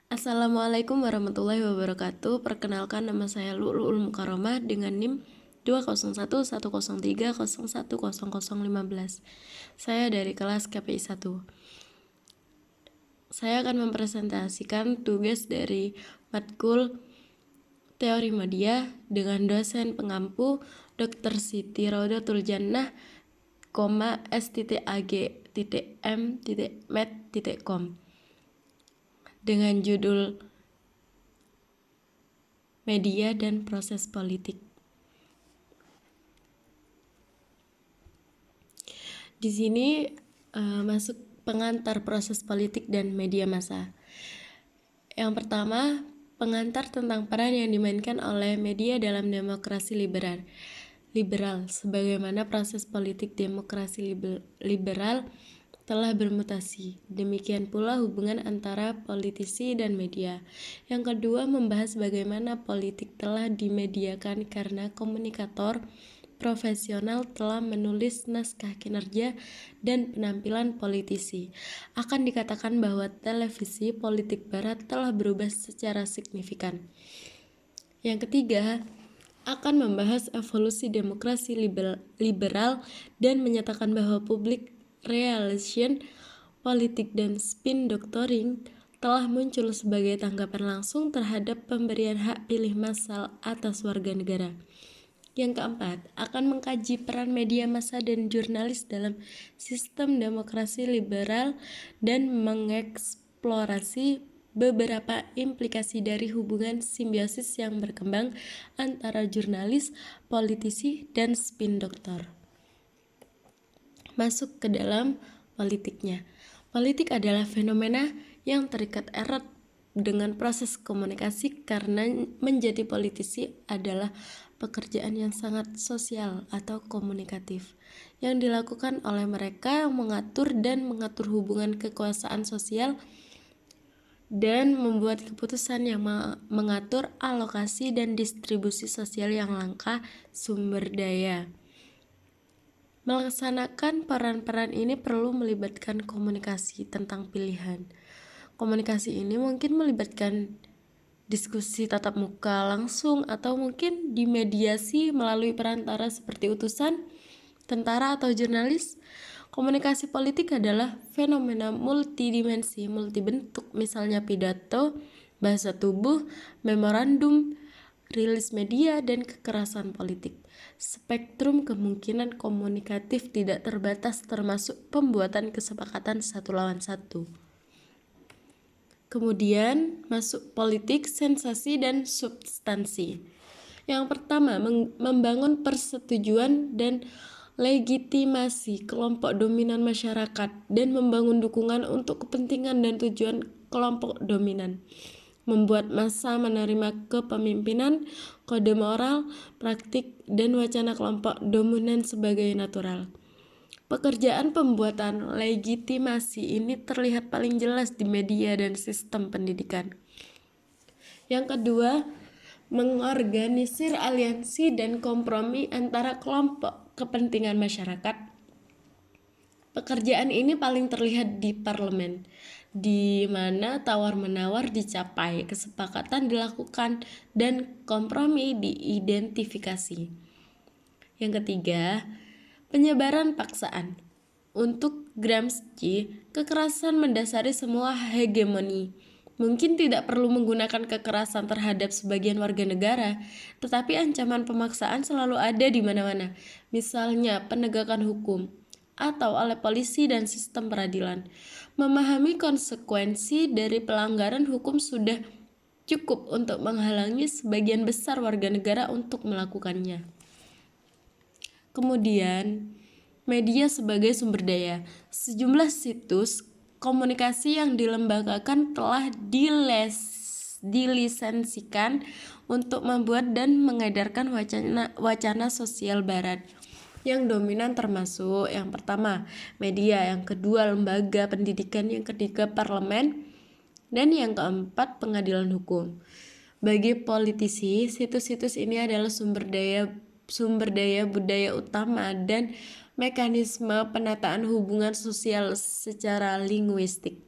Assalamualaikum warahmatullahi wabarakatuh. Perkenalkan, nama saya Lu'lu'ul Mukarramah dengan NIM 20110301015. Saya dari kelas KPI 1. Saya akan mempresentasikan tugas dari matkul Teori Media dengan dosen pengampu Dr. Siti Raudatul Jannah, s.ag.m.med.com dengan judul Media dan Proses Politik. Di sini masuk pengantar proses politik dan media massa. Yang pertama, pengantar tentang peran yang dimainkan oleh media dalam demokrasi liberal, sebagaimana proses politik demokrasi liberal telah bermutasi. Demikian pula hubungan antara politisi dan media. Yang kedua, membahas bagaimana politik telah dimediakan karena komunikator profesional telah menulis naskah kinerja dan penampilan politisi. Akan dikatakan bahwa televisi politik barat telah berubah secara signifikan. Yang ketiga, akan membahas evolusi demokrasi liberal dan menyatakan bahwa public relation, politik, dan spin doctoring telah muncul sebagai tanggapan langsung terhadap pemberian hak pilih massal atas warga negara. Yang keempat, akan mengkaji peran media massa dan jurnalis dalam sistem demokrasi liberal dan mengeksplorasi beberapa implikasi dari hubungan simbiosis yang berkembang antara jurnalis, politisi, dan spin doktor. Masuk ke dalam politiknya. Politik adalah fenomena yang terikat erat dengan proses komunikasi karena menjadi politisi adalah pekerjaan yang sangat sosial atau komunikatif yang dilakukan oleh mereka yang mengatur hubungan kekuasaan sosial dan membuat keputusan yang mengatur alokasi dan distribusi sosial yang langka sumber daya. Melaksanakan peran-peran ini perlu melibatkan komunikasi tentang pilihan. Komunikasi ini mungkin melibatkan diskusi tatap muka langsung atau mungkin dimediasi melalui perantara seperti utusan, tentara, atau jurnalis. Komunikasi politik adalah fenomena multidimensi, multibentuk, misalnya pidato, bahasa tubuh, memorandum, rilis media, dan kekerasan politik. Spektrum kemungkinan komunikatif tidak terbatas termasuk pembuatan kesepakatan satu lawan satu. Kemudian masuk politik, sensasi, dan substansi. Yang pertama, membangun persetujuan dan legitimasi kelompok dominan masyarakat dan membangun dukungan untuk kepentingan dan tujuan kelompok dominan. Membuat massa menerima kepemimpinan, kode moral, praktik, dan wacana kelompok dominan sebagai natural. Pekerjaan pembuatan legitimasi ini terlihat paling jelas di media dan sistem pendidikan. Yang kedua, mengorganisir aliansi dan kompromi antara kelompok kepentingan masyarakat. Pekerjaan ini paling terlihat di parlemen, di mana tawar-menawar dicapai, kesepakatan dilakukan, dan kompromi diidentifikasi. Yang ketiga, penyebaran paksaan. Untuk Gramsci, kekerasan mendasari semua hegemoni. Mungkin tidak perlu menggunakan kekerasan terhadap sebagian warga negara, tetapi ancaman pemaksaan selalu ada di mana-mana. Misalnya penegakan hukum atau oleh polisi dan sistem peradilan. Memahami konsekuensi dari pelanggaran hukum sudah cukup untuk menghalangi sebagian besar warga negara untuk melakukannya. Kemudian, media sebagai sumber daya. Sejumlah situs komunikasi yang dilembagakan telah dilisensikan untuk membuat dan mengedarkan wacana sosial barat. Yang dominan termasuk yang pertama, media, yang kedua, lembaga pendidikan, yang ketiga, parlemen, dan yang keempat, pengadilan hukum. Bagi politisi, situs-situs ini adalah sumber daya budaya utama dan mekanisme penataan hubungan sosial secara linguistik.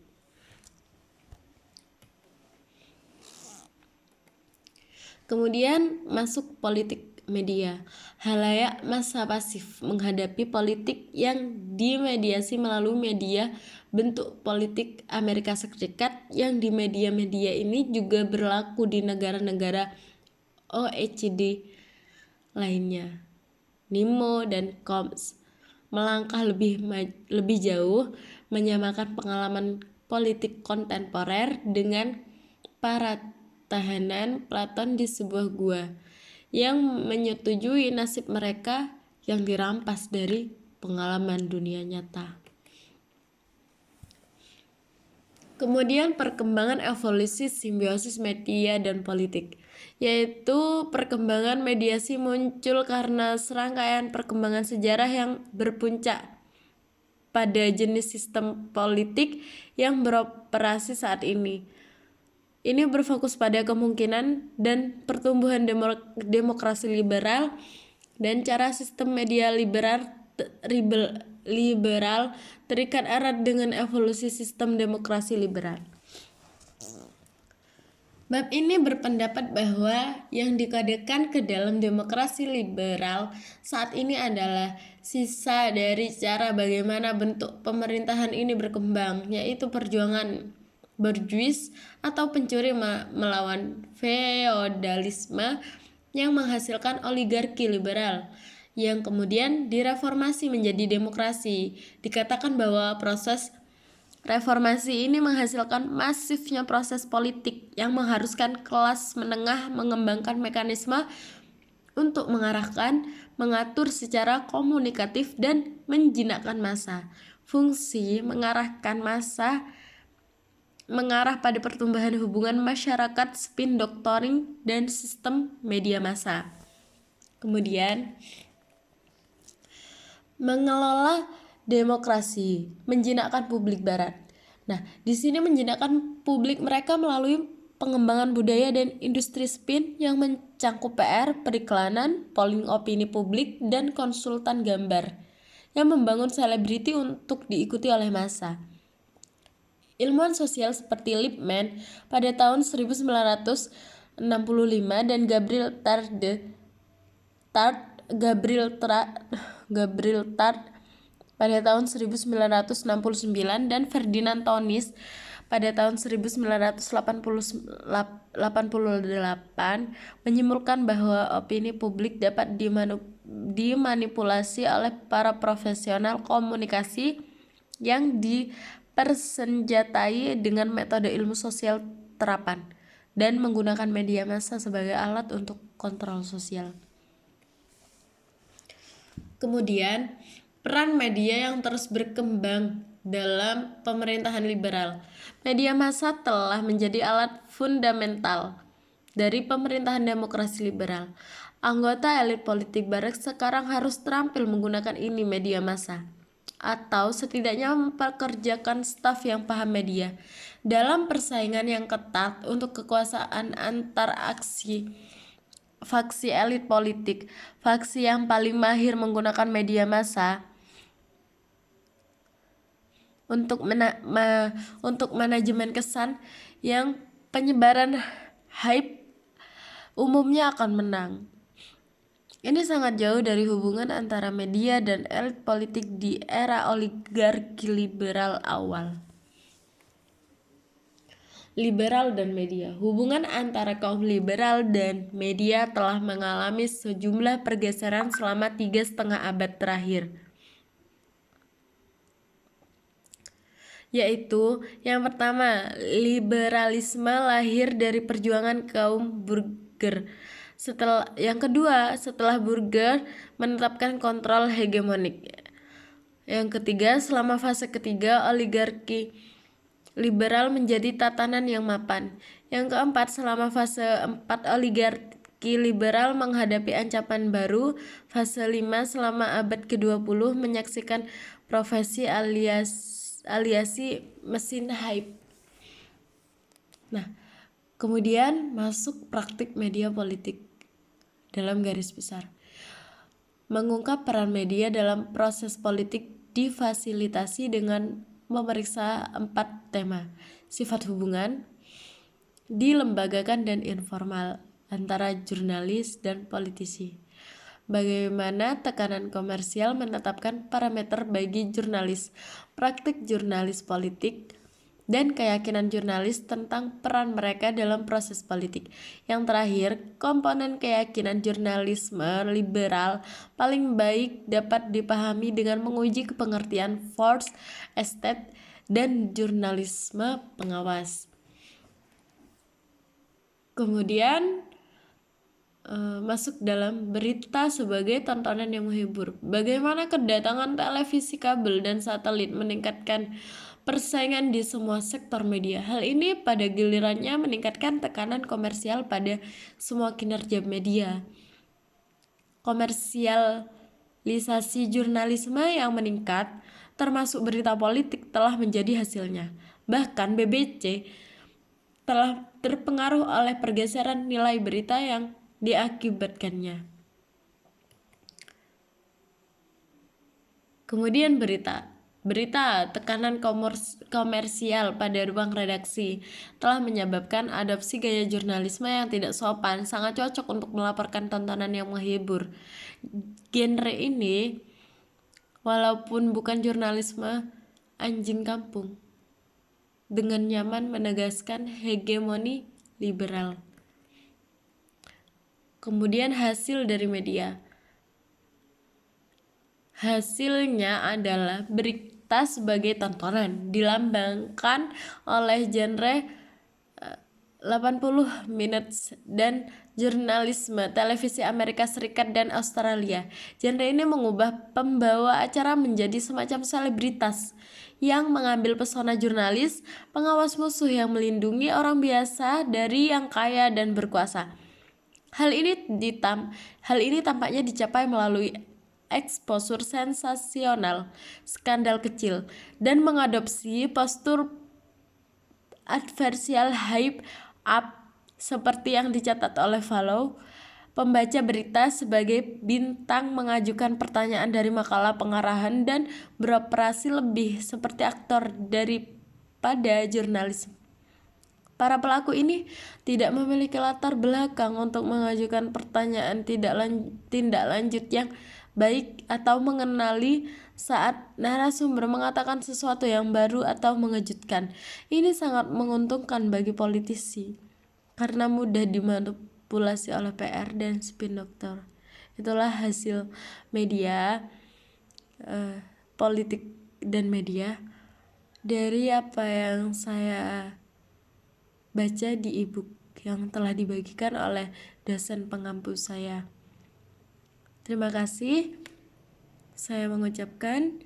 Kemudian masuk politik media. Halayak massa pasif menghadapi politik yang dimediasi melalui media bentuk politik Amerika Serikat, yang di media-media ini juga berlaku di negara-negara OECD lainnya. Nimo dan Combs melangkah lebih jauh, menyamakan pengalaman politik kontemporer dengan para tahanan Platon di sebuah gua, yang menyetujui nasib mereka yang dirampas dari pengalaman dunia nyata. Kemudian perkembangan evolusi simbiosis media dan politik, yaitu perkembangan mediasi muncul karena serangkaian perkembangan sejarah yang berpuncak pada jenis sistem politik yang beroperasi saat ini. Ini berfokus pada kemungkinan dan pertumbuhan demokrasi liberal dan cara sistem media liberal terikat erat dengan evolusi sistem demokrasi liberal. Bab ini berpendapat bahwa yang dikadekan ke dalam demokrasi liberal saat ini adalah sisa dari cara bagaimana bentuk pemerintahan ini berkembang, yaitu perjuangan borjuis atau pencuri melawan feodalisme yang menghasilkan oligarki liberal, yang kemudian direformasi menjadi demokrasi. Dikatakan bahwa proses reformasi ini menghasilkan masifnya proses politik yang mengharuskan kelas menengah mengembangkan mekanisme untuk mengarahkan, mengatur secara komunikatif dan menjinakkan massa. Fungsi mengarahkan massa mengarah pada pertumbuhan hubungan masyarakat, spin doctoring, dan sistem media massa. Kemudian mengelola demokrasi, menjinakkan publik barat. Nah, di sini menjinakkan publik mereka melalui pengembangan budaya dan industri spin yang mencangkup PR, periklanan, polling opini publik, dan konsultan gambar yang membangun selebriti untuk diikuti oleh massa. Ilmuwan sosial seperti Lippmann pada tahun 1965 dan Gabriel Tart pada tahun 1969 dan Ferdinand Tönnies pada tahun 1988 menyimpulkan bahwa opini publik dapat dimanipulasi oleh para profesional komunikasi yang dipersenjatai dengan metode ilmu sosial terapan dan menggunakan media massa sebagai alat untuk kontrol sosial. Kemudian, peran media yang terus berkembang dalam pemerintahan liberal. Media massa telah menjadi alat fundamental dari pemerintahan demokrasi liberal. Anggota elit politik barat sekarang harus terampil menggunakan ini media massa, atau setidaknya mempekerjakan staf yang paham media dalam persaingan yang ketat untuk kekuasaan antar faksi elit politik. Faksi yang paling mahir menggunakan media massa untuk manajemen kesan yang penyebaran hype umumnya akan menang. Ini sangat jauh dari hubungan antara media dan elit politik di era oligarki liberal awal. Liberal dan media. Hubungan antara kaum liberal dan media telah mengalami sejumlah pergeseran selama 3,5 abad terakhir. Yaitu, yang pertama, liberalisme lahir dari perjuangan kaum burger. Yang kedua, setelah burger menetapkan kontrol hegemonik. Yang ketiga, selama fase ketiga, oligarki liberal menjadi tatanan yang mapan. Yang keempat, selama fase 4 oligarki liberal menghadapi ancaman baru. Fase 5 selama abad ke-20 menyaksikan profesi aliasi mesin hype. Nah, kemudian masuk praktik media politik dalam garis besar. Mengungkap peran media dalam proses politik difasilitasi dengan memeriksa 4 tema: sifat hubungan, dilembagakan dan informal, antara jurnalis dan politisi. Bagaimana tekanan komersial menetapkan parameter bagi jurnalis, praktik jurnalis politik, dan keyakinan jurnalis tentang peran mereka dalam proses politik. Yang terakhir, komponen keyakinan jurnalisme liberal paling baik dapat dipahami dengan menguji pengertian force estate dan jurnalisme pengawas. Kemudian masuk dalam berita sebagai tontonan yang menghibur. Bagaimana kedatangan televisi kabel dan satelit meningkatkan persaingan di semua sektor media. Hal ini pada gilirannya meningkatkan tekanan komersial pada semua kinerja media. Komersialisasi jurnalisme yang meningkat, termasuk berita politik, telah menjadi hasilnya. Bahkan BBC telah terpengaruh oleh pergeseran nilai berita yang diakibatkannya. Kemudian berita tekanan komersial pada ruang redaksi telah menyebabkan adopsi gaya jurnalisme yang tidak sopan, sangat cocok untuk melaporkan tontonan yang menghibur. Genre ini, walaupun bukan jurnalisme anjing kampung, dengan nyaman menegaskan hegemoni liberal. Kemudian hasil dari media. Hasilnya adalah berita sebagai tontonan, dilambangkan oleh genre 80 Minutes dan jurnalisme televisi Amerika Serikat dan Australia. Genre ini mengubah pembawa acara menjadi semacam selebritas yang mengambil pesona jurnalis, pengawas musuh yang melindungi orang biasa dari yang kaya dan berkuasa. Hal ini tampaknya dicapai melalui eksposur sensasional, skandal kecil, dan mengadopsi postur adversial hype up seperti yang dicatat oleh Follow. Pembaca berita sebagai bintang mengajukan pertanyaan dari makalah pengarahan dan beroperasi lebih seperti aktor daripada jurnalis. Para pelaku ini tidak memiliki latar belakang untuk mengajukan pertanyaan tindak lanjut yang baik atau mengenali saat narasumber mengatakan sesuatu yang baru atau mengejutkan. Ini sangat menguntungkan bagi politisi karena mudah dimanipulasi oleh PR dan spin doktor. Itulah hasil media, politik dan media dari apa yang saya baca di e-book yang telah dibagikan oleh dosen pengampu saya. Terima kasih. Saya mengucapkan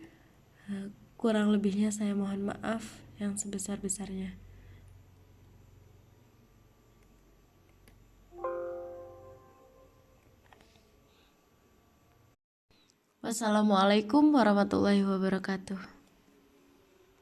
kurang lebihnya saya mohon maaf yang sebesar-besarnya. Wassalamualaikum warahmatullahi wabarakatuh.